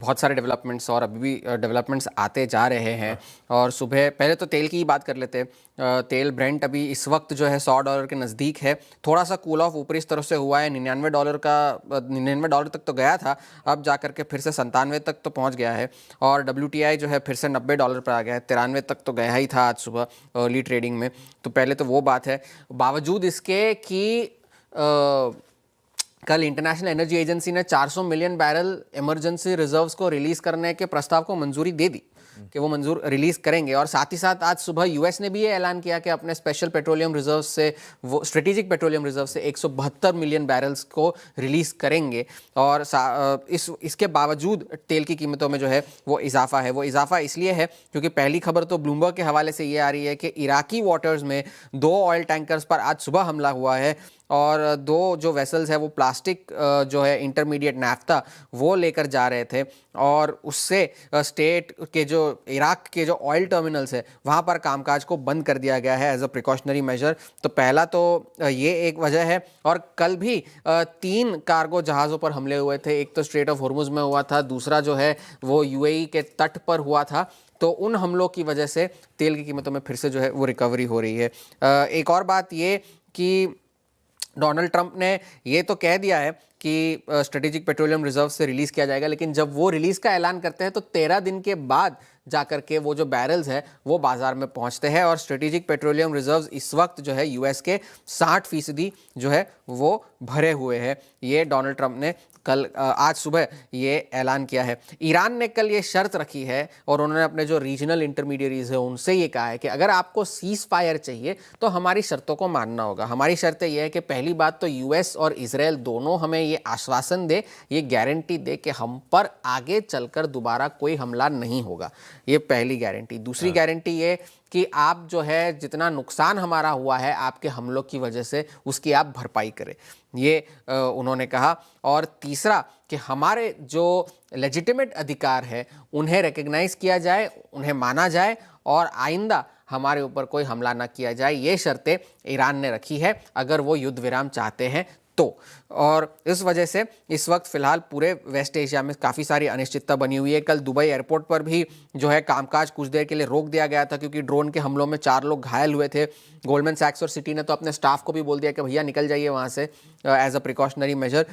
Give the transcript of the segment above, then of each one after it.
बहुत सारे डेवलपमेंट्स और अभी भी डेवलपमेंट्स आते जा रहे हैं। और सुबह पहले तो तेल की ही बात कर लेते हैं। तेल ब्रेंट अभी इस वक्त जो है $100 के नज़दीक है। थोड़ा सा कूल ऑफ ऊपरी स्तर से हुआ है, $99 तक तो गया था, अब जा करके फिर से 97 तक तो पहुंच गया है। और WTI जो है फिर से $90 पर आ गया है, 93 तक तो गया ही था आज सुबह अर्ली ट्रेडिंग में। तो पहले तो वो बात है। बावजूद इसके कि कल इंटरनेशनल एनर्जी एजेंसी ने 400 मिलियन बैरल इमरजेंसी रिजर्व्स को रिलीज करने के प्रस्ताव को मंजूरी दे दी कि वो मंजूर रिलीज करेंगे। और साथ ही साथ आज सुबह यूएस ने भी ये ऐलान किया कि अपने स्पेशल पेट्रोलियम रिजर्व से, वो स्ट्रेटेजिक पेट्रोलियम रिजर्व से 172 मिलियन बैरल्स को रिलीज करेंगे। और इसके बावजूद तेल की कीमतों में जो है वो इजाफा है। वो इजाफा इसलिए है क्योंकि पहली खबर तो ब्लूमबर्ग के हवाले से ये आ रही है कि इराकी वाटर्स में 2 ऑयल टैंकर्स पर आज सुबह हमला हुआ है और 2 जो वेसल्स है वो प्लास्टिक जो है इंटरमीडिएट नाफ्ता वो लेकर जा रहे थे और उससे स्टेट के जो इराक के जो ऑयल टर्मिनल्स है वहाँ पर कामकाज को बंद कर दिया गया है एज अ प्रिकॉशनरी मेजर। तो पहला तो ये एक वजह है। और कल भी 3 कार्गो जहाज़ों पर हमले हुए थे। एक तो स्ट्रेट ऑफ हॉर्मुज़ में हुआ था, दूसरा जो है वो यूएई के तट पर हुआ था। तो उन हमलों की वजह से तेल की कीमतों में फिर से जो है वो रिकवरी हो रही है। एक और बात ये कि डोनाल्ड ट्रंप ने ये तो कह दिया है कि स्ट्रेटेजिक पेट्रोलियम रिजर्व से रिलीज़ किया जाएगा, लेकिन जब वो रिलीज़ का ऐलान करते हैं तो 13 दिन के बाद जाकर के वो जो बैरल्स है वो बाजार में पहुंचते हैं। और स्ट्रेटेजिक पेट्रोलियम रिजर्व्स इस वक्त जो है यूएस के 60% जो है वो भरे हुए हैं। ये डोनाल्ड ट्रंप ने कल आज सुबह ये ऐलान किया है। ईरान ने कल ये शर्त रखी है और उन्होंने अपने जो रीजनल इंटरमीडियरीज है उनसे ये कहा है कि अगर आपको सीज फायर चाहिए तो हमारी शर्तों को मानना होगा। हमारी शर्तें ये है कि पहली बात तो यूएस और इजराइल दोनों हमें ये आश्वासन दे, ये गारंटी दे कि हम पर आगे चलकर दोबारा कोई हमला नहीं होगा। ये पहली गारंटी। दूसरी गारंटी ये कि आप जो है जितना नुकसान हमारा हुआ है आपके हमलों की वजह से उसकी आप भरपाई करें, ये उन्होंने कहा। और तीसरा कि हमारे जो लेजिटिमेट अधिकार है उन्हें रिकग्नाइज किया जाए, उन्हें माना जाए और आइंदा हमारे ऊपर कोई हमला ना किया जाए। ये शर्तें ईरान ने रखी है अगर वो युद्ध विराम चाहते हैं तो। और इस वजह से इस वक्त फिलहाल पूरे वेस्ट एशिया में काफ़ी सारी अनिश्चितता बनी हुई है। कल दुबई एयरपोर्ट पर भी जो है कामकाज कुछ देर के लिए रोक दिया गया था क्योंकि ड्रोन के हमलों में 4 लोग घायल हुए थे। गोल्डमैन सैक्स और सिटी ने तो अपने स्टाफ को भी बोल दिया कि भैया निकल जाइए वहाँ से एज अ प्रिकॉशनरी मेजर।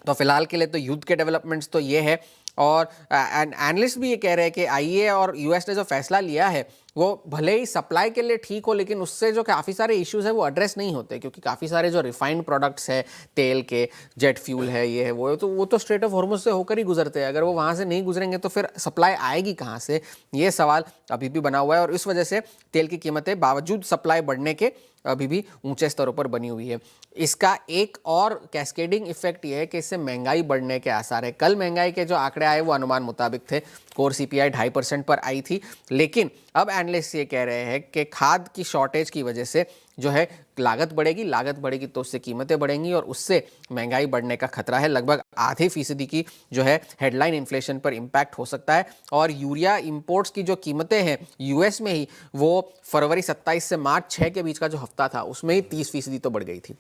तो फिलहाल के लिए तो युद्ध के डेवलपमेंट्स तो ये है। और एनालिस्ट भी ये कह रहे हैं कि आईईए और यूएस ने जो फैसला लिया है वो भले ही सप्लाई के लिए ठीक हो, लेकिन उससे जो काफ़ी सारे इश्यूज है वो एड्रेस नहीं होते क्योंकि काफ़ी सारे जो रिफाइंड प्रोडक्ट्स है तेल के, जेट फ्यूल है, ये है वो तो स्ट्रेट ऑफ हॉर्मुज़ से होकर ही गुजरते हैं। अगर वो वहाँ से नहीं गुजरेंगे तो फिर सप्लाई आएगी कहाँ से, ये सवाल अभी भी बना हुआ है। और इस वजह से तेल की कीमतें बावजूद सप्लाई बढ़ने के अभी भी ऊंचे स्तरों पर बनी हुई है। इसका एक और कैस्केडिंग इफेक्ट ये है कि इससे महंगाई बढ़ने के आसार है। कल महंगाई के जो आंकड़े आए वो अनुमान मुताबिक थे। कोर सीपीआई 2.5% पर आई थी, लेकिन अब एनालिस्ट ये कह रहे हैं कि खाद की शॉर्टेज की वजह से जो है लागत बढ़ेगी तो उससे कीमतें बढ़ेंगी और उससे महंगाई बढ़ने का खतरा है। लगभग आधे फीसदी की जो है हेडलाइन इन्फ्लेशन पर इम्पैक्ट हो सकता है। और यूरिया इंपोर्ट्स की जो कीमतें हैं यूएस में ही वो फरवरी 27 से मार्च 6 के बीच का जो हफ्ता था उसमें ही 30% तो बढ़ गई थी।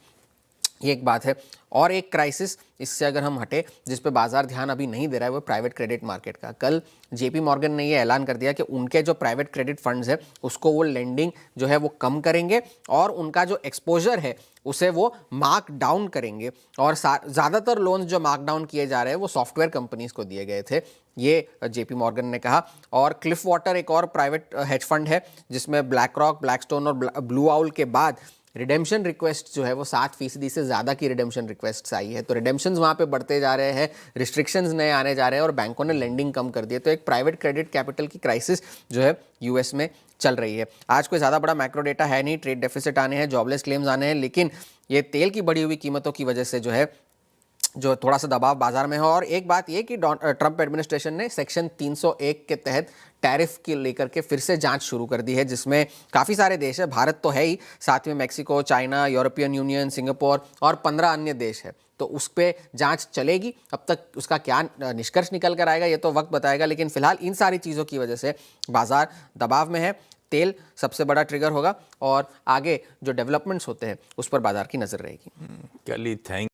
ये एक बात है। और एक क्राइसिस इससे अगर हम हटे जिस पे बाजार ध्यान अभी नहीं दे रहा है वो प्राइवेट क्रेडिट मार्केट का। कल जेपी मॉर्गन ने ये ऐलान कर दिया कि उनके जो प्राइवेट क्रेडिट फंड्स है उसको वो लेंडिंग जो है वो कम करेंगे और उनका जो एक्सपोजर है उसे वो मार्क डाउन करेंगे। और ज़्यादातर लोन्स जो मार्क डाउन किए जा रहे हैं वो सॉफ्टवेयर कंपनीज को दिए गए थे, ये जेपी मॉर्गन ने कहा। और क्लिफ वाटर एक और प्राइवेट हेज फंड है जिसमें ब्लैक रॉक, ब्लैकस्टोन और ब्लू आउल के बाद रिडेम्पशन रिक्वेस्ट जो है वो 7% से ज़्यादा की रिडेम्पशन रिक्वेस्ट आई है। तो रिडेम्पशंस वहाँ पे बढ़ते जा रहे हैं, रिस्ट्रिक्शंस नए आने जा रहे हैं और बैंकों ने लेंडिंग कम कर दी है। तो एक प्राइवेट क्रेडिट कैपिटल की क्राइसिस जो है यूएस में चल रही है। आज कोई ज़्यादा बड़ा मैक्रो डेटा है नहीं, ट्रेड डेफिसिट आने हैं, जॉबलेस क्लेम्स आने हैं, लेकिन ये तेल की बढ़ी हुई कीमतों की वजह से जो है जो थोड़ा सा दबाव बाजार में है। और एक बात ये कि ट्रंप एडमिनिस्ट्रेशन ने सेक्शन 301 के तहत टैरिफ के लेकर के फिर से जांच शुरू कर दी है जिसमें काफ़ी सारे देश है, भारत तो है ही, साथ में Mexico, China, European union, Singapore और 15 अन्य देश है। तो उस पर जांच चलेगी। अब तक उसका क्या निष्कर्ष निकल कर आएगा ये तो वक्त बताएगा, लेकिन फिलहाल इन सारी चीज़ों की वजह से बाजार दबाव में है। तेल सबसे बड़ा ट्रिगर होगा और आगे जो डेवलपमेंट्स होते हैं उस पर बाजार की नज़र रहेगी। कली थैंक